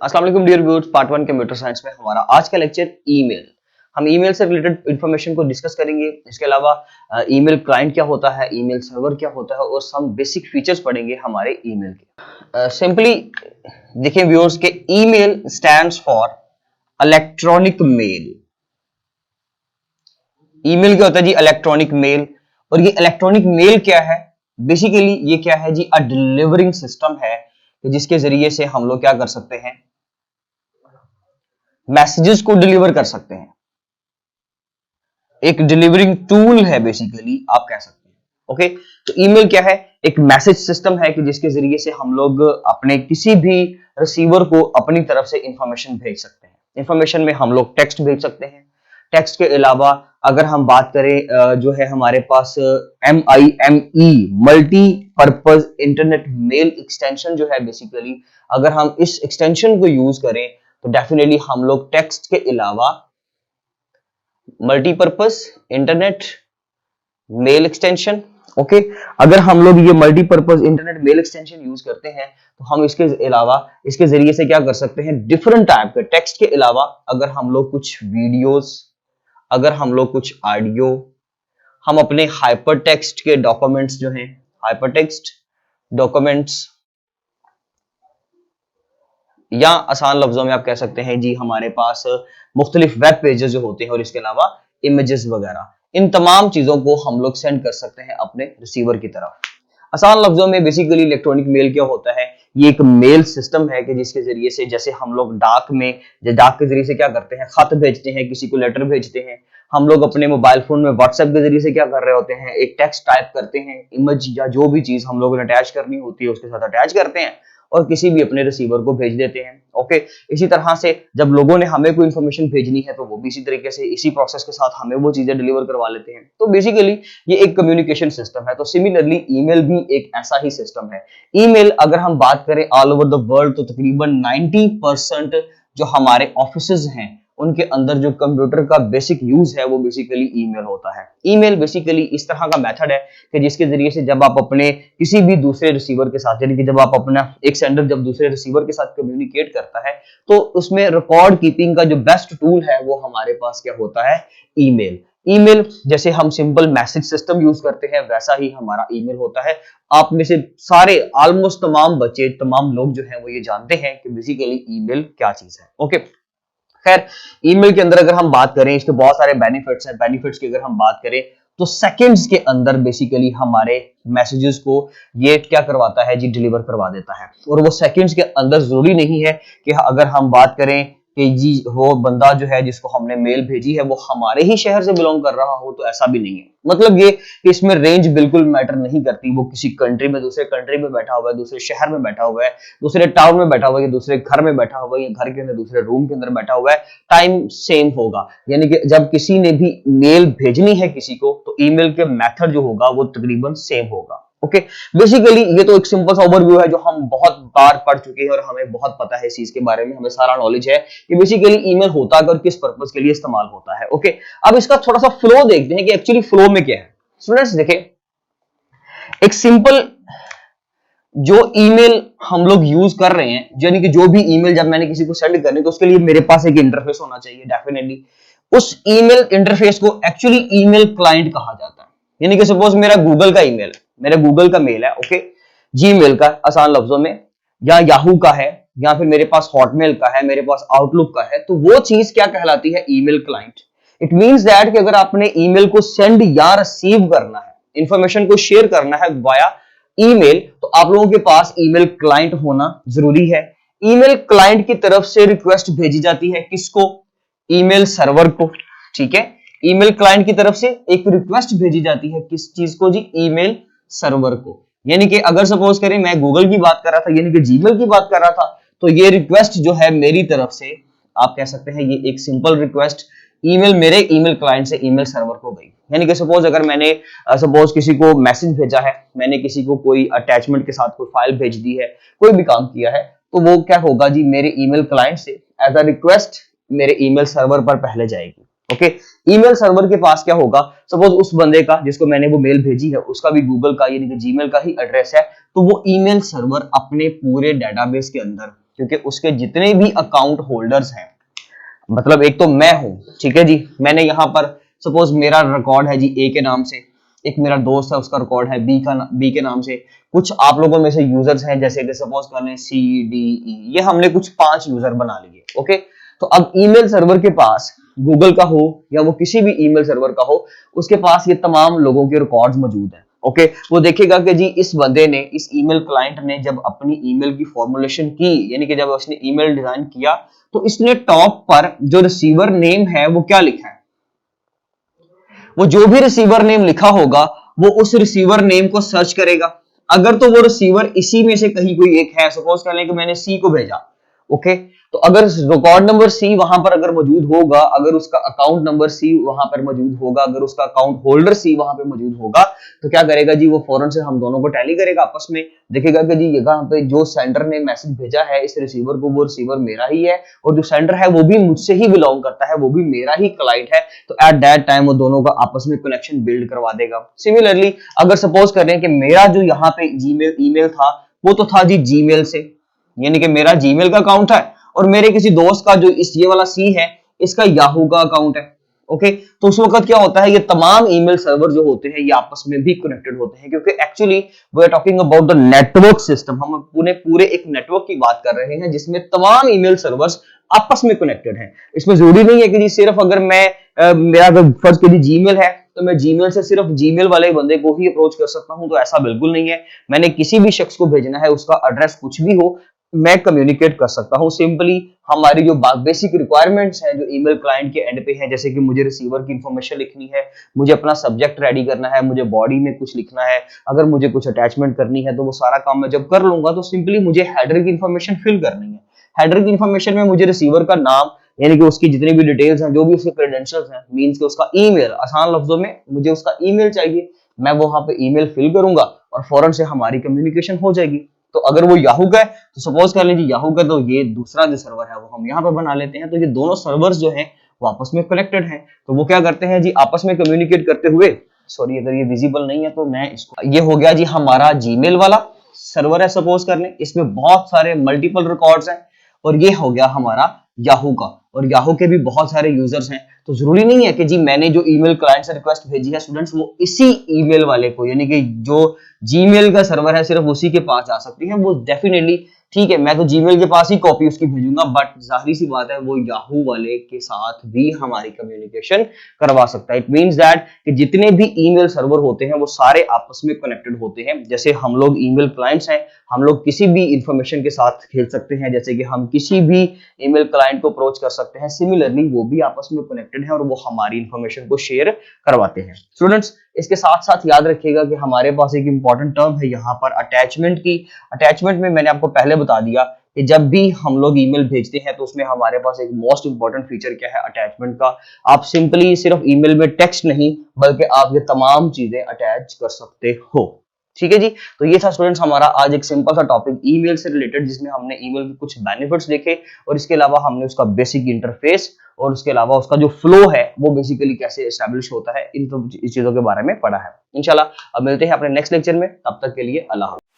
अस्सलाम वालेकुम dear viewers, part 1 computer science में हमारा आज का लेक्चर ईमेल। हम ईमेल से रिलेटेड इंफॉर्मेशन को डिस्कस करेंगे। इसके अलावा ईमेल क्लाइंट क्या होता है, ईमेल सर्वर क्या होता है और सम बेसिक फीचर्स पढ़ेंगे हमारे ईमेल के। सिंपली देखिए व्यूअर्स के email stands for electronic mail. Email क्या होता है जी? Electronic mail. और ये इलेक्ट्रॉनिक मेल क्या है? बेसिकली ये क्या है जी? अ डिलीवरिंग सिस्टम है जिसके जरिए से हम लोग क्या कर सकते हैं, मैसेजेस को डिलीवर कर सकते हैं। एक डिलीवरिंग टूल है बेसिकली, आप कह सकते हैं। ओके, तो ईमेल क्या है? एक मैसेज सिस्टम है कि जिसके जरिए से हम लोग अपने किसी भी रिसीवर को अपनी तरफ से इंफॉर्मेशन भेज सकते हैं। इंफॉर्मेशन में हम लोग टेक्स्ट भेज सकते हैं। टेक्स्ट के अलावा अगर हम बात करें जो है हमारे पास MIME multi purpose internet mail extension जो है, बेसिकली अगर हम इस एक्सटेंशन को यूज करें तो डेफिनेटली हम लोग टेक्स्ट के अलावा multipurpose internet mail extension, okay, अगर हम लोग ये multipurpose internet mail extension use करते हैं तो हम इसके अलावा इसके जरिए से क्या कर सकते हैं, डिफरेंट टाइप के टेक्स्ट के अलावा अगर हम लोग कुछ वीडियोस, अगर हम लोग कुछ ऑडियो, हम अपने हाइपर टेक्स्ट के डॉक्यूमेंट्स जो हैं, हाइपर टेक्स्ट डॉक्यूमेंट्स, या आसान लफ्जों में आप कह सकते हैं जी हमारे पास मुख्तलिफ वेब पेजेस जो होते हैं और इसके अलावा इमेजेस वगैरह, इन तमाम चीजों को हम लोग सेंड कर सकते हैं अपने रिसीवर की तरफ। आसान लफ्जों में बेसिकली इलेक्ट्रॉनिक मेल क्या होता है? ये एक मेल सिस्टम है कि जिसके जरिए से, जैसे हम लोग डाक के जरिए से क्या करते हैं, खत भेजते हैं, किसी को लेटर भेजते हैं। हम लोग अपने मोबाइल फोन में व्हाट्सएप के जरिए से क्या कर रहे होते हैं, एक टेक्स्ट टाइप करते हैं, इमेज या जो भी चीज हम लोगों ने अटैच करनी होती है उसके साथ अटैच करते हैं और किसी भी अपने रिसीवर को भेज देते हैं। ओके, इसी तरह से जब लोगों ने हमें कोई इंफॉर्मेशन भेजनी है तो वो भी इसी तरीके से इसी प्रोसेस के साथ हमें वो चीजें डिलीवर करवा लेते हैं। तो बेसिकली ये एक कम्युनिकेशन सिस्टम है। तो सिमिलरली ईमेल भी एक ऐसा ही सिस्टम है। ईमेल अगर हम बात करें ऑल ओवर द वर्ल्ड तो तकरीबन 90% जो हमारे ऑफिसेज हैं उनके अंदर जो कंप्यूटर का बेसिक यूज है वो बेसिकली ईमेल होता है। ईमेल बेसिकली इस तरह का मेथड है कि जिसके जरिए से जब आप अपने किसी भी दूसरे रिसीवर के साथ, यानी कि जब आप अपना एक सेंडर जब दूसरे रिसीवर के साथ कम्युनिकेट करता है तो उसमें रिकॉर्ड कीपिंग का जो बेस्ट टूल है वो हमारे पास क्या होता है? ईमेल। ईमेल जैसे हम सिंपल मैसेज सिस्टम यूज करते हैं वैसा ही हमारा ईमेल होता है। आप में से सारे ऑलमोस्ट तमाम बच्चे, तमाम लोग जो हैं वो ये जानते हैं कि बेसिकली ईमेल क्या चीज है। ओके, खैर ईमेल के अंदर अगर हम बात करें इसके बहुत सारे बेनिफिट्स हैं। बेनिफिट्स की अगर हम बात करें तो सेकंड्स के अंदर बेसिकली हमारे मैसेजेस को ये क्या करवाता है जी? डिलीवर करवा देता है। और वो सेकंड्स के अंदर जरूरी नहीं है कि अगर हम बात करें कि जी वो बंदा जो है जिसको हमने मेल भेजी है वो हमारे ही शहर से बिलोंग कर रहा हो, तो ऐसा भी नहीं है। मतलब ये कि इसमें रेंज बिल्कुल मैटर नहीं करती। वो किसी कंट्री में, दूसरे कंट्री में बैठा हुआ है, दूसरे शहर में बैठा हुआ है, दूसरे टाउन में बैठा हुआ है, दूसरे घर में बैठा हुआ है, या घर के अंदर दूसरे रूम के अंदर बैठा हुआ है, टाइम सेम होगा। यानी कि जब किसी ने भी मेल भेजनी है किसी को तो ईमेल के मेथड जो होगा वो तकरीबन सेम होगा। ओके, बेसिकली ये तो एक सिंपल सा ओवरव्यू है जो हम बहुत बार पढ़ चुके हैं और हमें बहुत पता है इस चीज के बारे में, हमें सारा नॉलेज है कि बेसिकली ईमेल होता है और किस पर्पस के लिए इस्तेमाल होता है। ओके, अब इसका थोड़ा सा फ्लो देखते हैं कि एक्चुअली फ्लो में क्या है। स्टूडेंट्स देखें, एक सिंपल जो ईमेल हम लोग यूज कर रहे हैं, यानी कि जो भी ईमेल जब मैंने किसी को सेंड करनी तो उसके लिए मेरे पास एक इंटरफेस होना चाहिए डेफिनेटली। उस ईमेल इंटरफेस को एक्चुअली ईमेल क्लाइंट कहा जाता है। यानी कि सपोज मेरा गूगल का ईमेल है, मेरा गूगल का मेल है, ओके, जीमेल का आसान लफ्जों में, या याहू का है, या फिर मेरे पास हॉटमेल का है, मेरे पास आउटलुक का है, तो वो चीज क्या कहलाती है? Email client. It means that कि अगर आपने ईमेल को सेंड या रिसीव करना है, इंफॉर्मेशन को शेयर करना है वाया ईमेल, तो आप लोगों के पास ईमेल क्लाइंट होना जरूरी है। ईमेल क्लाइंट की तरफ से रिक्वेस्ट भेजी जाती है किसको? ईमेल सर्वर को। ठीक है, ईमेल क्लाइंट की तरफ से एक रिक्वेस्ट भेजी जाती है किस चीज को जी? ईमेल सर्वर को। यानी कि अगर सपोज करें मैं गूगल की बात कर रहा था, यानी कि जीमेल की बात कर रहा था, तो ये रिक्वेस्ट जो है मेरी तरफ से, आप कह सकते हैं ये एक सिंपल रिक्वेस्ट ईमेल मेरे ईमेल क्लाइंट से ईमेल सर्वर को गई। यानी कि सपोज अगर मैंने सपोज किसी को मैसेज भेजा है, मैंने किसी को कोई अटैचमेंट के साथ कोई फाइल भेज दी है, कोई भी काम किया है, तो वो क्या होगा जी? मेरे ईमेल क्लाइंट से एज अ रिक्वेस्ट मेरे ईमेल सर्वर पर पहले जाएगी। ओके, ईमेल सर्वर के पास क्या होगा? सपोज उस बंदे का जिसको मैंने वो मेल भेजी है उसका भी गूगल का यानी कि जीमेल का ही एड्रेस है, तो वो ईमेल सर्वर अपने पूरे डेटाबेस के अंदर, क्योंकि उसके जितने भी अकाउंट होल्डर्स हैं, मतलब एक तो मैं हूं, ठीक है जी, मैंने यहाँ पर सपोज मेरा रिकॉर्ड है जी ए के नाम से, एक मेरा दोस्त है उसका रिकॉर्ड है बी के नाम से, कुछ आप लोगों में से यूजर्स हैं जैसे कि सपोज कर लें सी डी ई, ये हमने कुछ 5 यूजर बना लिए। ओके, तो अब ईमेल सर्वर के पास, गूगल का हो या वो किसी भी ईमेल सर्वर का हो, उसके पास ये तमाम लोगों के रिकॉर्ड्स मौजूद हैं। ओके, वो देखेगा कि जी इस बंदे ने, इस ईमेल क्लाइंट ने जब अपनी ईमेल की फॉर्मुलेशन की, यानी कि जब उसने ईमेल डिजाइन किया, तो इसने टॉप पर जो रिसीवर नेम है वो क्या लिखा है, वो जो भी रिसीवर नेम लिखा होगा वो उस रिसीवर नेम को सर्च करेगा। अगर तो वो रिसीवर इसी में से कहीं कोई एक है, सपोज कर लें कि मैंने सी को भेजा, ओके, तो अगर रिकॉर्ड नंबर सी वहां पर अगर मौजूद होगा, अगर उसका अकाउंट नंबर सी वहां पर मौजूद होगा, अगर उसका अकाउंट होल्डर सी वहां पे मौजूद होगा, तो क्या करेगा जी, वो फौरन से हम दोनों को टैली करेगा आपस में, देखेगा कि जी यहाँ पे जो सेंडर ने मैसेज भेजा है इस रिसीवर को, वो रिसीवर मेरा ही है, और जो सेंडर है वो भी मुझसे ही बिलोंग करता है, वो भी मेरा ही क्लाइंट है, तो एट दैट टाइम वो दोनों का आपस में कनेक्शन बिल्ड करवा देगा। सिमिलरली अगर सपोज करें कि मेरा जो यहाँ पे जीमेल ईमेल था वो तो था जी जीमेल से, यानी कि मेरा जीमेल का अकाउंट है, और मेरे किसी दोस्त का जो इस ये वाला सी है इसका याहू का अकाउंट है। ओके, तो उस वक्त क्या होता है, ये तमाम ईमेल सर्वर जो होते हैं ये आपस में भी कनेक्टेड होते हैं, क्योंकि actually we are talking about the network system, हम पूरे एक नेटवर्क की बात कर रहे हैं जिसमें तमाम ईमेल सर्वर्स आपस में कनेक्टेड हैं। इसमें जरूरी नहीं है कि जी सिर्फ अगर मैं मेरा अगर फर्ज कीजिए जीमेल है तो मैं जीमेल से सिर्फ जीमेल वाले बंदे को ही अप्रोच कर सकता हूं, तो ऐसा बिल्कुल नहीं है। मैंने किसी भी शख्स को भेजना है, उसका एड्रेस कुछ भी हो, मैं कम्युनिकेट कर सकता हूं। सिंपली हमारी जो बेसिक रिक्वायरमेंट्स हैं जो ईमेल क्लाइंट के एंड पे है, जैसे कि मुझे रिसीवर की इंफॉर्मेशन लिखनी है, मुझे अपना सब्जेक्ट रेडी करना है, मुझे बॉडी में कुछ लिखना है, अगर मुझे कुछ अटैचमेंट करनी है तो वो सारा काम मैं जब कर लूंगा, तो सिंपली मुझे हेडर की इंफॉर्मेशन फिल करनी है। हेडर की इंफॉर्मेशन में मुझे रिसीवर का नाम, यानी कि उसकी जितनी भी डिटेल्स हैं, जो भी उसके क्रेडेंशियल्स हैं, मींस कि उसका ईमेल, आसान लफ्जों में मुझे उसका ईमेल चाहिए, मैं वहां पे ईमेल फिल करूंगा और फौरन से हमारी कम्युनिकेशन हो जाएगी। तो अगर वो याहू का है तो सपोज कर लीजिए याहू का, तो ये दूसरा जो सर्वर है वो हम यहाँ पे बना लेते हैं, तो ये दोनों सर्वर्स जो हैं वो आपस में कनेक्टेड हैं। तो वो क्या करते हैं जी, आपस में कम्युनिकेट करते हुए, सॉरी अगर ये विजिबल नहीं है तो मैं इसको, ये हो गया जी हमारा जीमेल वाला सर्वर है, सपोज कर लें, इसमें बहुत सारे मल्टीपल रिकॉर्ड्स हैं, और ये हो गया हमारा याहू का, और याहू के भी बहुत सारे यूजर्स हैं। तो जरूरी नहीं है कि जी मैंने जो ईमेल क्लाइंट से रिक्वेस्ट भेजी है स्टूडेंट्स, वो इसी ईमेल वाले को, यानी कि जो जीमेल का सर्वर है सिर्फ उसी के पास जा सकती है। वो डेफिनेटली ठीक है, मैं तो जीमेल के पास ही कॉपी उसकी भेजूंगा, बट जाहिर सी बात है वो याहू वाले के साथ भी हमारी कम्युनिकेशन करवा सकता है। इट मींस दैट कि जितने भी ईमेल सर्वर होते हैं वो सारे आपस में कनेक्टेड होते हैं। जैसे हम लोग ईमेल क्लाइंट्स हैं, हम लोग किसी भी इंफॉर्मेशन के साथ खेल सकते हैं, जैसे कि हम किसी भी ईमेल क्लाइंट को अप्रोच कर सकते हैं, सिमिलरली वो भी आपस में कनेक्टेड है और वो हमारी इंफॉर्मेशन को शेयर करवाते हैं। स्टूडेंट्स, इसके साथ साथ याद रखिएगा कि हमारे पास एक इंपॉर्टेंट टर्म है यहाँ पर अटैचमेंट की। अटैचमेंट में मैंने आपको पहले बता दिया कि जब भी हम लोग ईमेल भेजते हैं तो उसमें हमारे पास एक मोस्ट इंपॉर्टेंट फीचर क्या है, अटैचमेंट का। आप सिंपली सिर्फ ईमेल में टेक्स्ट नहीं बल्कि आप ये तमाम चीजें अटैच कर सकते हो। ठीक है जी, तो ये था स्टूडेंट्स हमारा आज एक सिंपल सा टॉपिक ईमेल से रिलेटेड, जिसमें हमने ईमेल के कुछ बेनिफिट्स देखे और इसके अलावा हमने उसका बेसिक इंटरफेस और उसके अलावा उसका जो फ्लो है वो बेसिकली कैसे एस्टैब्लिश होता है, इन चीजों के बारे में पढ़ा है। इंशाल्लाह अब मिलते हैं अपने नेक्स्ट लेक्चर में, तब तक के लिए अल्लाह हाफ़िज़।